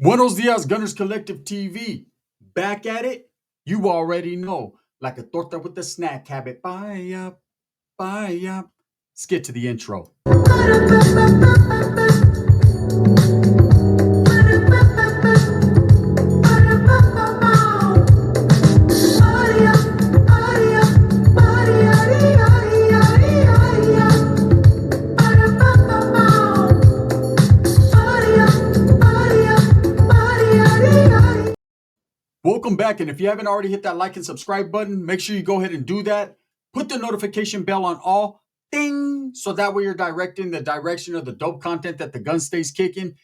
Buenos dias, Gunners Collective TV. Back at it? You already know. Like a torta with a snack habit. Bye up, bye up. Let's get to the intro. Welcome back, and if you haven't already hit that like and subscribe button, make sure you go ahead and do that. Put the notification bell on all, ding, so that way you're directing the direction of the dope content that the gun stays kicking.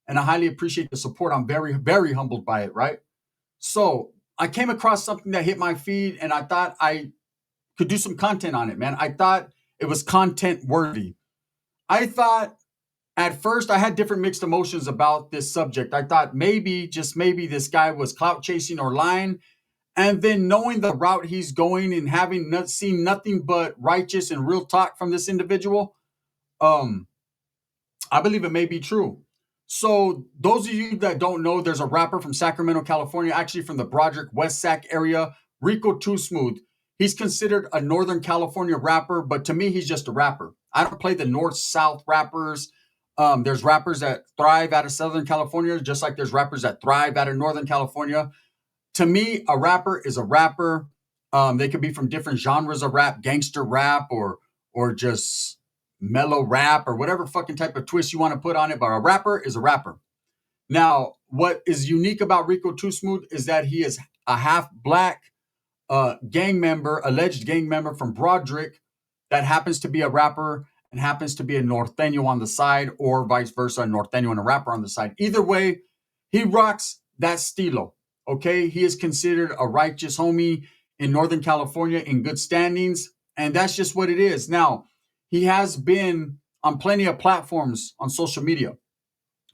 And I highly appreciate the support. I'm very, very humbled by it, right? So I came across something that hit my feed, and I thought I could do some content on it, man. I thought it was content worthy. I thought at first I had different mixed emotions about this subject. I thought maybe, just maybe, this guy was clout chasing or lying. And then knowing the route he's going and having not seen nothing but righteous and real talk from this individual, um, I believe it may be true. So those of you that don't know, there's a rapper from Sacramento, California, actually from the Broderick, West Sac area, Rico Two Smooth. He's considered a Northern California rapper, but to me, he's just a rapper. I don't play the North-South rappers. There's rappers that thrive out of Southern California, just like there's rappers that thrive out of Northern California. To me, a rapper is a rapper. They could be from different genres of rap, gangster rap, or just mellow rap, or whatever fucking type of twist you want to put on it. But a rapper is a rapper. Now, what is unique about Rico Two Smooth is that he is a half black gang member, alleged gang member from Broderick, that happens to be a rapper and happens to be a Norteno on the side, or vice versa, a Norteno and a rapper on the side. Either way, he rocks that stilo. Okay, he is considered a righteous homie in Northern California in good standings, and that's just what it is. Now, he has been on plenty of platforms on social media.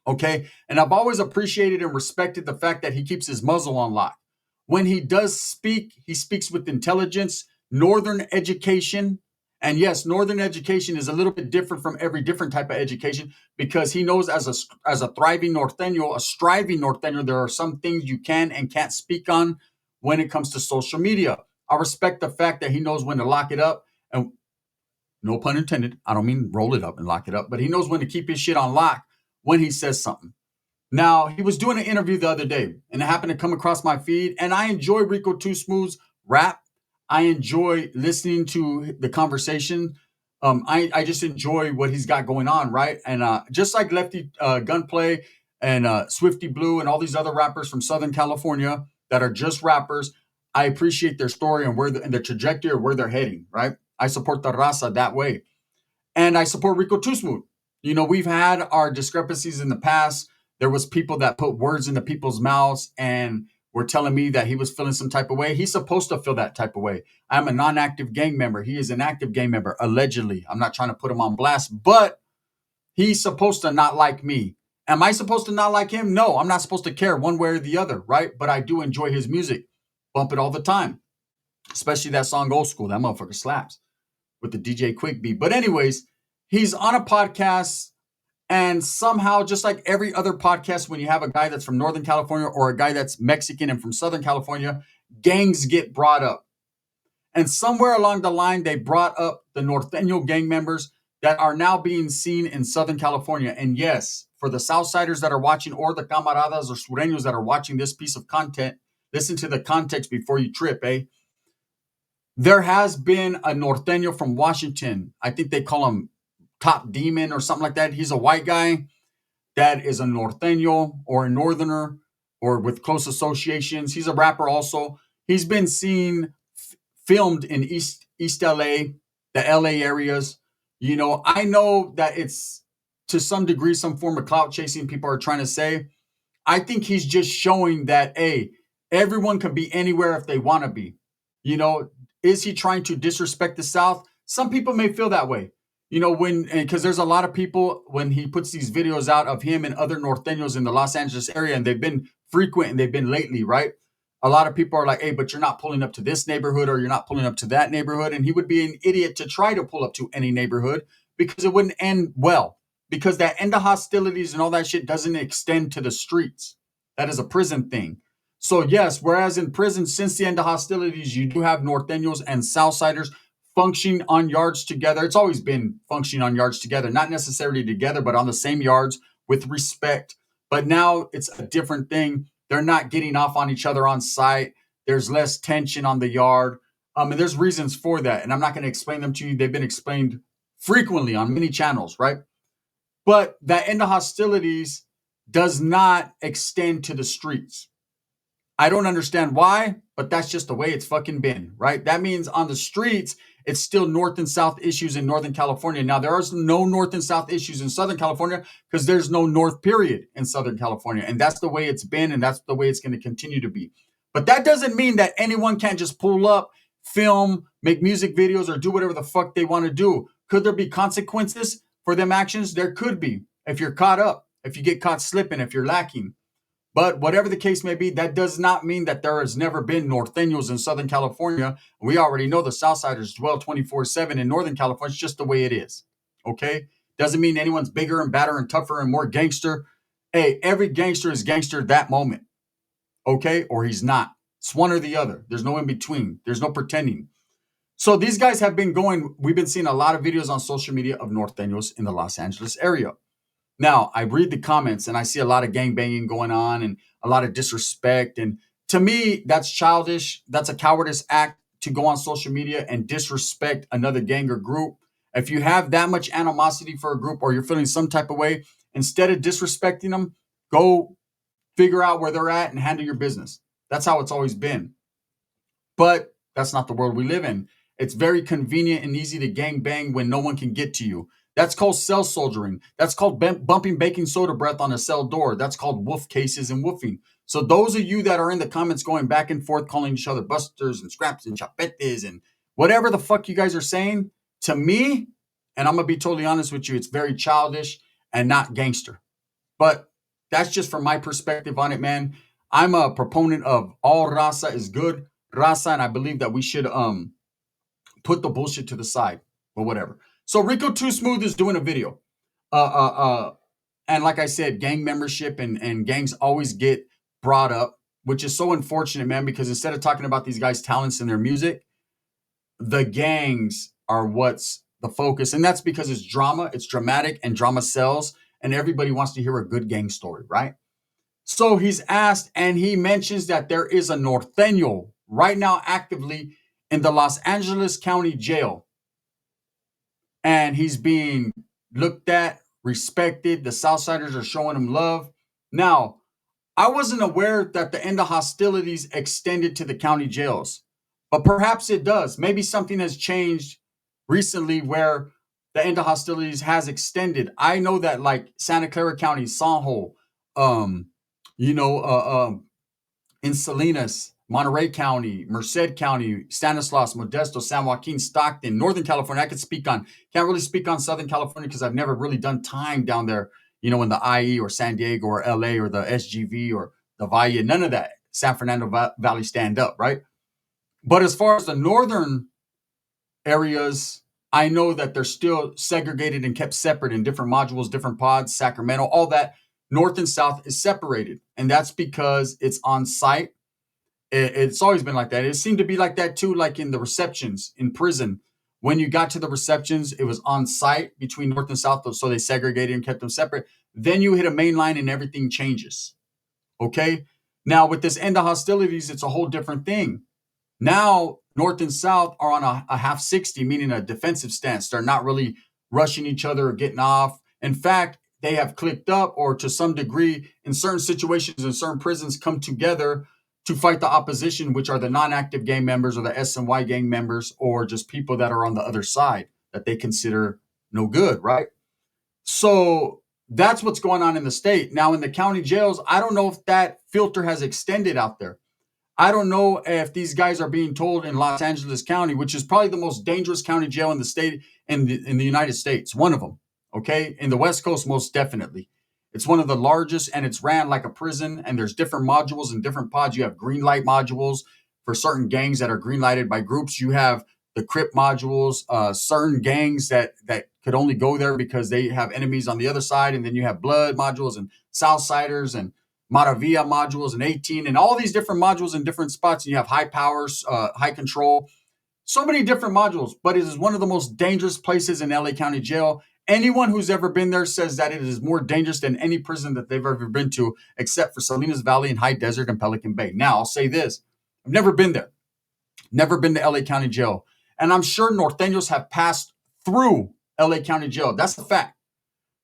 Okay, and I've always appreciated and respected the fact that he keeps his muzzle on lock. When he does speak, he speaks with intelligence, Northern education. And yes, Northern education is a little bit different from every different type of education, because he knows as a thriving Norteno, a striving Norteno, there are some things you can and can't speak on when it comes to social media. I respect the fact that he knows when to lock it up, and no pun intended. I don't mean roll it up and lock it up, but he knows when to keep his shit on lock when he says something. Now, he was doing an interview the other day, and it happened to come across my feed, and I enjoy Rico Two Smooth's rap. I enjoy listening to the conversation. I just enjoy what he's got going on, right? And just like Lefty Gunplay and Swifty Blue and all these other rappers from Southern California that are just rappers, I appreciate their story and and the trajectory of where they're heading, right? I support the raza that way. And I support Rico Two Smooth. You know, we've had our discrepancies in the past. There was people that put words into people's mouths and were telling me that he was feeling some type of way. He's supposed to feel that type of way. I'm a non-active gang member. He is an active gang member, allegedly. I'm not trying to put him on blast, but he's supposed to not like me. Am I supposed to not like him? No, I'm not supposed to care one way or the other, right? But I do enjoy his music. Bump it all the time, especially that song Old School. That motherfucker slaps with the DJ Quick beat. But anyways, he's on a podcast, and somehow, just like every other podcast, when you have a guy that's from Northern California or a guy that's Mexican and from Southern California, gangs get brought up. And somewhere along the line, they brought up the Norteno gang members that are now being seen in Southern California. And yes, for the Southsiders that are watching, or the camaradas or sureños that are watching this piece of content, listen to the context before you trip, eh? There has been a Norteno from Washington. I think they call him Top Demon or something like that. He's a white guy that is a Norteno or a Northerner or with close associations. He's a rapper also. He's been seen filmed in East LA, the LA areas. You know, I know that it's to some degree some form of clout chasing, people are trying to say. I think he's just showing that, hey, everyone can be anywhere if they want to be. You know, is he trying to disrespect the South? Some people may feel that way. You know, because there's a lot of people, when he puts these videos out of him and other Norteños in the Los Angeles area, and they've been frequent and they've been lately, right? A lot of people are like, hey, but you're not pulling up to this neighborhood, or you're not pulling up to that neighborhood. And he would be an idiot to try to pull up to any neighborhood, because it wouldn't end well, because that end of hostilities and all that shit doesn't extend to the streets. That is a prison thing. So yes, whereas in prison, since the end of hostilities, you do have Norteños and Southsiders functioning on yards together. It's always been functioning on yards together, not necessarily together, but on the same yards with respect. But now it's a different thing. They're not getting off on each other on site. There's less tension on the yard. And there's reasons for that. And I'm not going to explain them to you. They've been explained frequently on many channels, right? But that end of hostilities does not extend to the streets. I don't understand why, but that's just the way it's fucking been, right? That means on the streets, it's still North and South issues in Northern California. Now, there are no North and South issues in Southern California because there's no North period in Southern California. And that's the way it's been, and that's the way it's going to continue to be. But that doesn't mean that anyone can't just pull up, film, make music videos, or do whatever the fuck they want to do. Could there be consequences for them actions? There could be. If you're caught up, if you get caught slipping, if you're lacking. But whatever the case may be, that does not mean that there has never been Norteños in Southern California. We already know the Southsiders dwell 24/7 in Northern California. It's just the way it is. Okay? Doesn't mean anyone's bigger and badder and tougher and more gangster. Hey, every gangster is gangster that moment. Okay? Or he's not. It's one or the other. There's no in between. There's no pretending. So these guys have been going, we've been seeing a lot of videos on social media of Norteños in the Los Angeles area. Now, I read the comments and I see a lot of gangbanging going on and a lot of disrespect. And to me, that's childish. That's a cowardice act to go on social media and disrespect another gang or group. If you have that much animosity for a group or you're feeling some type of way, instead of disrespecting them, go figure out where they're at and handle your business. That's how it's always been. But that's not the world we live in. It's very convenient and easy to gang bang when no one can get to you. That's called cell soldiering. That's called bumping baking soda breath on a cell door. That's called wolf cases and woofing. So those of you that are in the comments going back and forth, calling each other busters and scraps and chapetes and whatever the fuck you guys are saying, to me, and I'm going to be totally honest with you, it's very childish and not gangster. But that's just from my perspective on it, man. I'm a proponent of all raza is good raza, and I believe that we should put the bullshit to the side, but whatever. So Rico Two Smooth is doing a video. And like I said, gang membership and gangs always get brought up, which is so unfortunate, man, because instead of talking about these guys' talents and their music, the gangs are what's the focus. And that's because it's drama, it's dramatic, and drama sells, and everybody wants to hear a good gang story, right? So he's asked, and he mentions that there is a Norteño right now actively in the Los Angeles County Jail. And he's being looked at, respected. The Southsiders are showing him love. Now, I wasn't aware that the end of hostilities extended to the county jails, but perhaps it does. Maybe something has changed recently where the end of hostilities has extended. I know that like Santa Clara County, Sanjo, in Salinas, Monterey County, Merced County, Stanislaus, Modesto, San Joaquin, Stockton, Northern California. Can't really speak on Southern California because I've never really done time down there, in the IE or San Diego or LA or the SGV or the Valle, none of that. San Fernando Valley stand up, right? But as far as the northern areas, I know that they're still segregated and kept separate in different modules, different pods, Sacramento, all that. North and South is separated. And that's because it's on site. It's always been like that. It seemed to be like that too, like in the receptions in prison. When you got to the receptions, it was on site between North and South, so they segregated and kept them separate. Then you hit a main line and everything changes. Okay? Now, with this end of hostilities, it's a whole different thing. Now, North and South are on a half 60, meaning a defensive stance. They're not really rushing each other or getting off. In fact, they have clicked up, or to some degree, in certain situations, in certain prisons, come together to fight the opposition, which are the non-active gang members or the SNY gang members, or just people that are on the other side that they consider no good, right? So that's what's going on in the state. Now, in the county jails, I don't know if that filter has extended out there. I don't know if these guys are being told in Los Angeles County, which is probably the most dangerous county jail in the state, in the United States, one of them, okay? In the West Coast, most definitely. It's one of the largest, and it's ran like a prison, and there's different modules and different pods. You have green light modules for certain gangs that are green lighted by groups. You have the Crip modules, certain gangs that could only go there because they have enemies on the other side. And then you have blood modules and Southsiders and Maravilla modules and 18 and all these different modules in different spots. And you have high powers, high control, so many different modules, but it is one of the most dangerous places in LA County Jail. Anyone who's ever been there says that it is more dangerous than any prison that they've ever been to, except for Salinas Valley and High Desert and Pelican Bay. Now, I'll say this. I've never been there. Never been to LA County Jail. And I'm sure Norteños have passed through LA County Jail. That's a fact.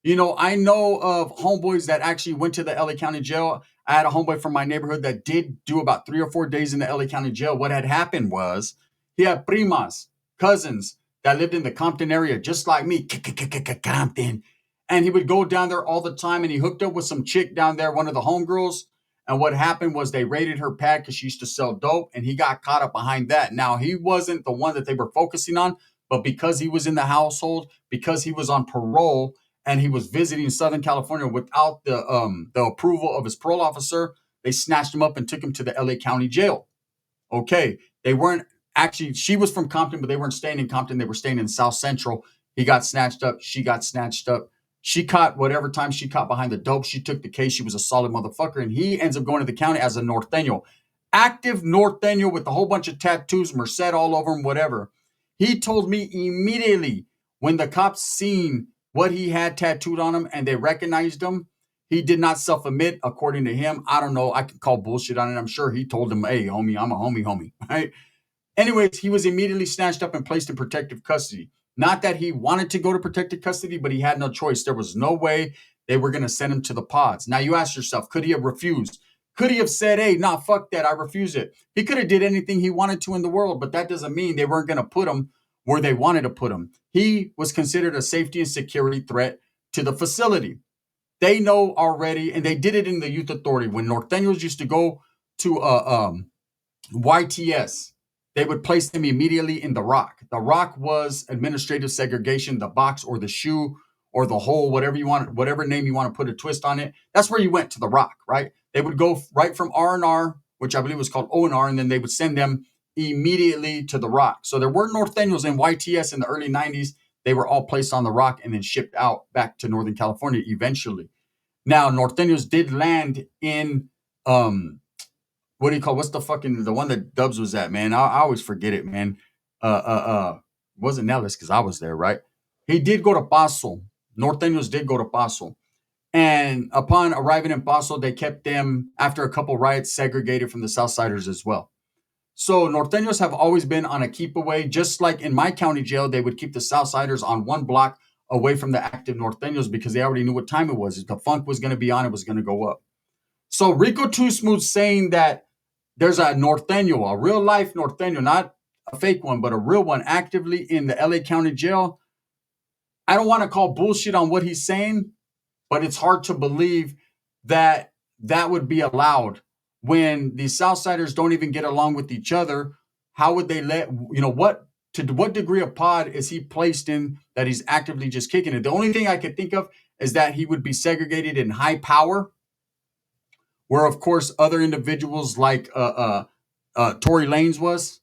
You know, I know of homeboys that actually went to the LA County Jail. I had a homeboy from my neighborhood that did do about 3 or 4 days in the LA County Jail. What had happened was he had primas, cousins that lived in the Compton area, just like me, Compton. And he would go down there all the time, and he hooked up with some chick down there, one of the homegirls. And what happened was they raided her pad because she used to sell dope, and he got caught up behind that. Now, he wasn't the one that they were focusing on, but because he was in the household, because he was on parole, and he was visiting Southern California without the approval of his parole officer, they snatched him up and took him to the LA County Jail. Okay, they weren't actually, she was from Compton, but they weren't staying in Compton. They were staying in South Central. He got snatched up. She got snatched up. She caught whatever time she caught behind the dope. She took the case. She was a solid motherfucker. And he ends up going to the county as a Norteno. Active Norteno with a whole bunch of tattoos, Merced all over him, whatever. He told me immediately when the cops seen what he had tattooed on him and they recognized him, he did not self-admit, according to him. I don't know. I can call bullshit on it. I'm sure he told him, hey, homie, I'm a homie, right? Anyways, he was immediately snatched up and placed in protective custody. Not that he wanted to go to protective custody, but he had no choice. There was no way they were going to send him to the pods. Now, you ask yourself, could he have refused? Could he have said, hey, nah, fuck that, I refuse it? He could have did anything he wanted to in the world, but that doesn't mean they weren't going to put him where they wanted to put him. He was considered a safety and security threat to the facility. They know already, and they did it in the youth authority. When Norteños used to go to YTS, they would place them immediately in the rock. The rock was administrative segregation, the box or the shoe or the hole, whatever you want, whatever name you want to put a twist on it. That's where you went, to the rock, right? They would go right from R&R, which I believe was called O&R, and then they would send them immediately to the rock. So there were Norteños in YTS in the early 90s. They were all placed on the rock and then shipped out back to Northern California eventually. Now, Norteños did land in what do you call, what's the one that Dubs was at, man? I always forget it, man. Wasn't Nellis, because I was there, right? He did go to Paso. Norteños did go to Paso. And upon arriving in Paso, they kept them, after a couple riots, segregated from the Southsiders as well. So Norteños have always been on a keep away. Just like in my county jail, they would keep the Southsiders on one block away from the active Norteños because they already knew what time it was. If the funk was going to be on, it was going to go up. So Rico Two Smooth saying that there's a Norteno, a real life Norteno, not a fake one, but a real one, actively in the LA County Jail. I don't want to call bullshit on what he's saying, but it's hard to believe that that would be allowed when the Southsiders don't even get along with each other. How would they let, to what degree of pod is he placed in that he's actively just kicking it? The only thing I could think of is that he would be segregated in high power, where, of course, other individuals like Tory Lanez was,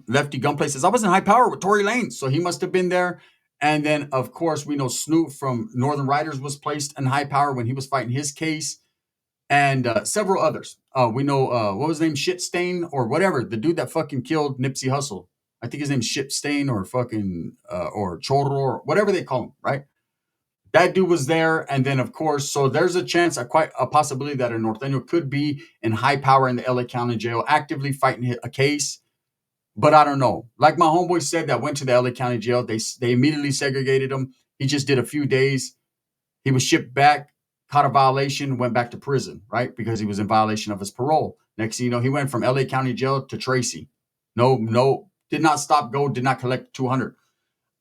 Lefty Gunplay says, I was in high power with Tory Lanez, so he must have been there. And then, of course, we know Snoop from Northern Riders was placed in high power when he was fighting his case, and several others. We know, what was his name, Shitstain or whatever, the dude that fucking killed Nipsey Hussle. I think his name's Shitstain or fucking, or Chorro or whatever they call him, right? That dude was there. And then, of course, so there's a chance, quite a possibility that a Norteno could be in high power in the LA County Jail, actively fighting a case. But I don't know. Like my homeboy said that went to the LA County Jail, they immediately segregated him. He just did a few days. He was shipped back, caught a violation, went back to prison, right? Because he was in violation of his parole. Next thing you know, he went from LA County Jail to Tracy. No, did not stop, did not collect 200.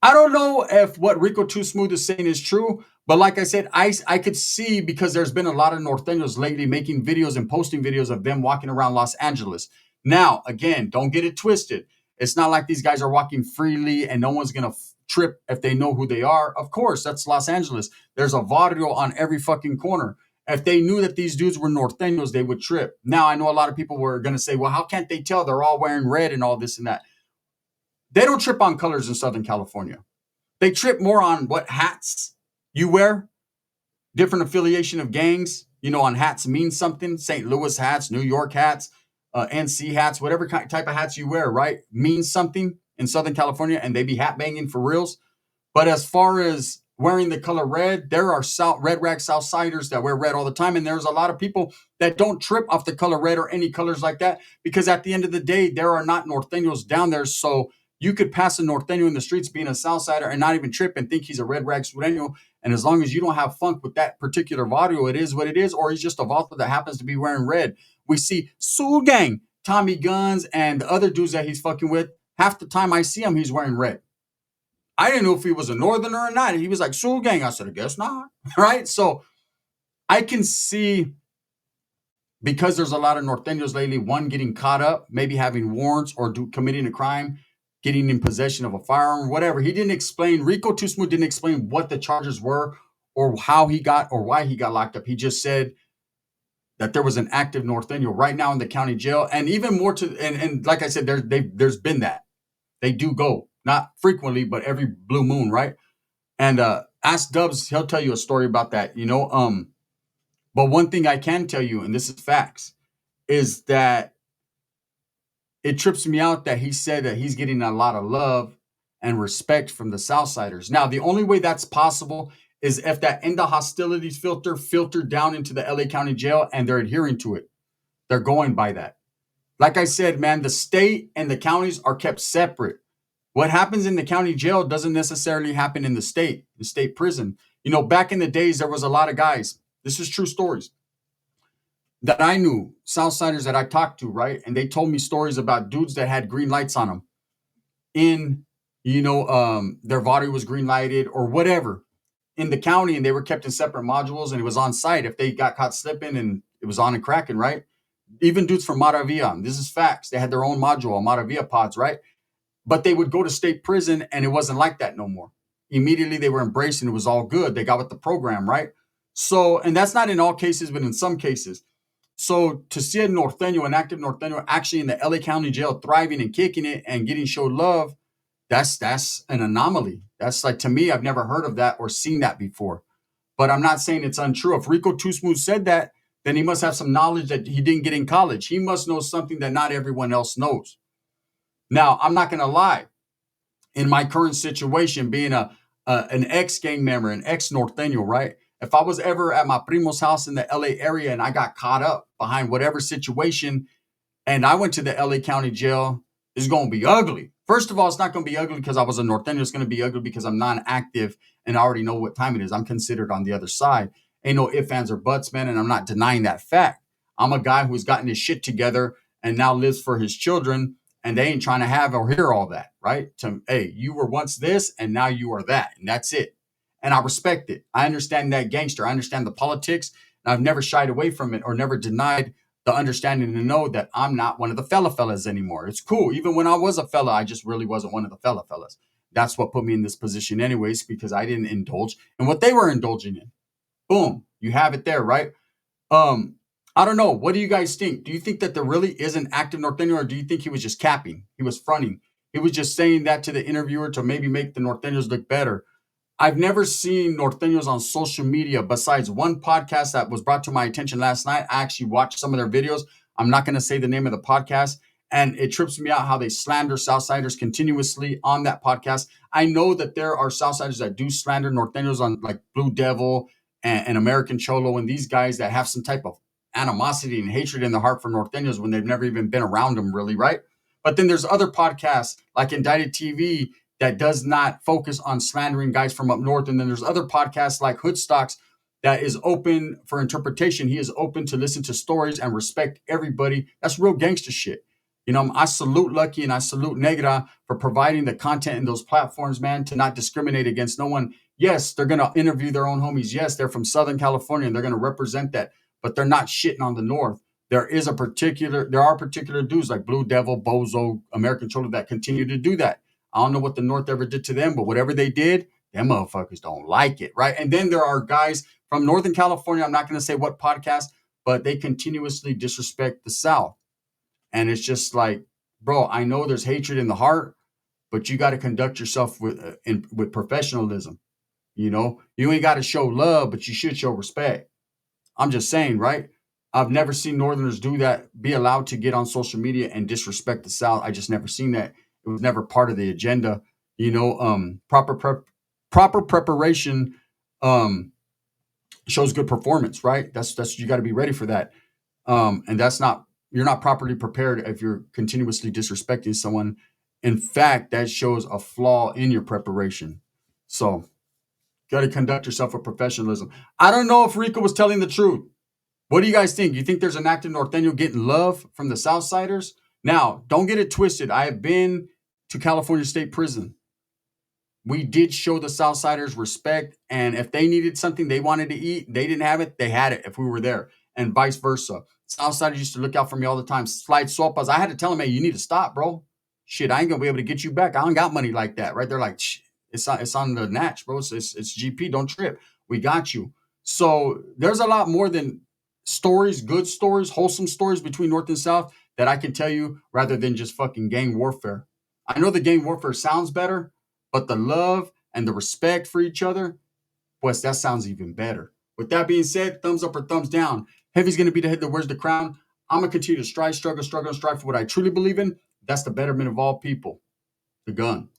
I don't know if what Rico Two Smooth is saying is true, but like I said, I could see, because there's been a lot of Norteños lately making videos and posting videos of them walking around Los Angeles. Now, again, don't get it twisted. It's not like these guys are walking freely and no one's going to trip if they know who they are. Of course, that's Los Angeles. There's a barrio on every fucking corner. If they knew that these dudes were Norteños, they would trip. Now, I know a lot of people were going to say, well, how can't they tell? They're all wearing red and all this and that. They don't trip on colors in Southern California. They trip more on what hats you wear, different affiliation of gangs, on hats means something. St. Louis hats, New York hats, NC hats, whatever type of hats you wear, right, means something in Southern California, and they be hat banging for reals. But as far as wearing the color red, there are red rag Southsiders that wear red all the time. And there's a lot of people that don't trip off the color red or any colors like that, because at the end of the day, there are not Norteños down there. So you could pass a Norteño in the streets being a Southsider and not even trip and think he's a red rag Sureño. And as long as you don't have funk with that particular vato, it is what it is. Or he's just a vato that happens to be wearing red. We see Soul Gang, Tommy Guns, and the other dudes that he's fucking with. Half the time I see him, he's wearing red. I didn't know if he was a northerner or not. He was like, Soul Gang. I said, I guess not. Right? So I can see, because there's a lot of Norteños lately, one, getting caught up, maybe having warrants or committing a crime, getting in possession of a firearm, whatever. He didn't explain, Rico Two Smooth didn't explain what the charges were or how he got or why he got locked up. He just said that there was an active Norteño right now in the county jail. And even more and like I said, there's been that. They do go. Not frequently, but every blue moon, right? And ask Dubs, he'll tell you a story about that, But one thing I can tell you, and this is facts, is that it trips me out that he said that he's getting a lot of love and respect from the Southsiders. Now, the only way that's possible is if that end of hostilities filtered down into the LA County Jail and they're adhering to it. They're going by that. Like I said, man, the state and the counties are kept separate. What happens in the county jail doesn't necessarily happen in the state prison. Back in the days, there was a lot of guys. This is true stories that I knew, Southsiders that I talked to, right? And they told me stories about dudes that had green lights on them their body was green lighted or whatever in the county, and they were kept in separate modules, and it was on site if they got caught slipping, and it was on and cracking, right? Even dudes from Maravilla, this is facts. They had their own module, Maravilla pods, right? But they would go to state prison, and it wasn't like that no more. Immediately, they were embraced, and it was all good. They got with the program, right? So, and that's not in all cases, but in some cases. So to see an active Norteño, actually in the LA County Jail, thriving and kicking it and getting showed love, that's an anomaly. That's like, to me, I've never heard of that or seen that before. But I'm not saying it's untrue. If Rico Two Smooth said that, then he must have some knowledge that he didn't get in college. He must know something that not everyone else knows. Now, I'm not going to lie. In my current situation, being an ex-gang member, an ex-Norteño, right? If I was ever at my primo's house in the LA area and I got caught up behind whatever situation and I went to the LA County Jail, it's going to be ugly. First of all, it's not going to be ugly because I was a Norteño. It's going to be ugly because I'm non-active and I already know what time it is. I'm considered on the other side. Ain't no ifs, ands, or buts, man, and I'm not denying that fact. I'm a guy who's gotten his shit together and now lives for his children, and they ain't trying to have or hear all that, right? Hey, you were once this, and now you are that, and that's it. And I respect it. I understand that gangster. I understand the politics, and I've never shied away from it or never denied the understanding to know that I'm not one of the fellas anymore. It's cool. Even when I was a fella, I just really wasn't one of the fellas. That's what put me in this position anyways, because I didn't indulge in what they were indulging in. Boom. You have it there, right? I don't know. What do you guys think? Do you think that there really is an active Norteño, or do you think he was just capping? He was fronting. He was just saying that to the interviewer to maybe make the Norteños look better. I've never seen Norteños on social media besides one podcast that was brought to my attention last night. I actually watched some of their videos. I'm not going to say the name of the podcast. And it trips me out how they slander Southsiders continuously on that podcast. I know that there are Southsiders that do slander Norteños on like Blue Devil and American Cholo, and these guys that have some type of animosity and hatred in the heart for Norteños when they've never even been around them, really, right? But then there's other podcasts like Indicted TV that does not focus on slandering guys from up north. And then there's other podcasts like Hoodstocks that is open for interpretation. He is open to listen to stories and respect everybody. That's real gangster shit. I salute Lucky and I salute Negra for providing the content in those platforms, man, to not discriminate against no one. Yes, they're going to interview their own homies. Yes, they're from Southern California and they're going to represent that, but they're not shitting on the North. There are particular dudes like Blue Devil, Bozo, American Cholo that continue to do that. I don't know what the North ever did to them, but whatever they did, them motherfuckers don't like it, right? And then there are guys from Northern California, I'm not going to say what podcast, but they continuously disrespect the South. And it's just like, bro, I know there's hatred in the heart, but you got to conduct yourself with professionalism. You ain't got to show love, but you should show respect. I'm just saying, right? I've never seen Northerners do that, be allowed to get on social media and disrespect the South. I just never seen that. It was never part of the agenda. Proper preparation um, shows good performance, right? That's you got to be ready for that. And that's not you're not properly prepared if you're continuously disrespecting someone. In fact, that shows a flaw in your preparation. So, got to conduct yourself with professionalism. I don't know if Rico was telling the truth. What do you guys think? You think there's an active Norteño getting love from the Southsiders? Now, don't get it twisted. I have been to California State Prison. We did show the Southsiders respect, and if they needed something they wanted to eat, they didn't have it, they had it if we were there, and vice versa. Southsiders used to look out for me all the time. Slide sopas. I had to tell them, hey, you need to stop, bro. Shit, I ain't gonna be able to get you back. I don't got money like that, right? They're like, it's on the natch, bro. It's GP. Don't trip. We got you. So there's a lot more than stories, good stories, wholesome stories between North and South that I can tell you rather than just fucking gang warfare. I know the gang warfare sounds better, but the love and the respect for each other, pues that sounds even better. With that being said, thumbs up or thumbs down. Heavy's going to be the head that wears the crown. I'm going to continue to strive, struggle, and strive for what I truly believe in. That's the betterment of all people, the gun.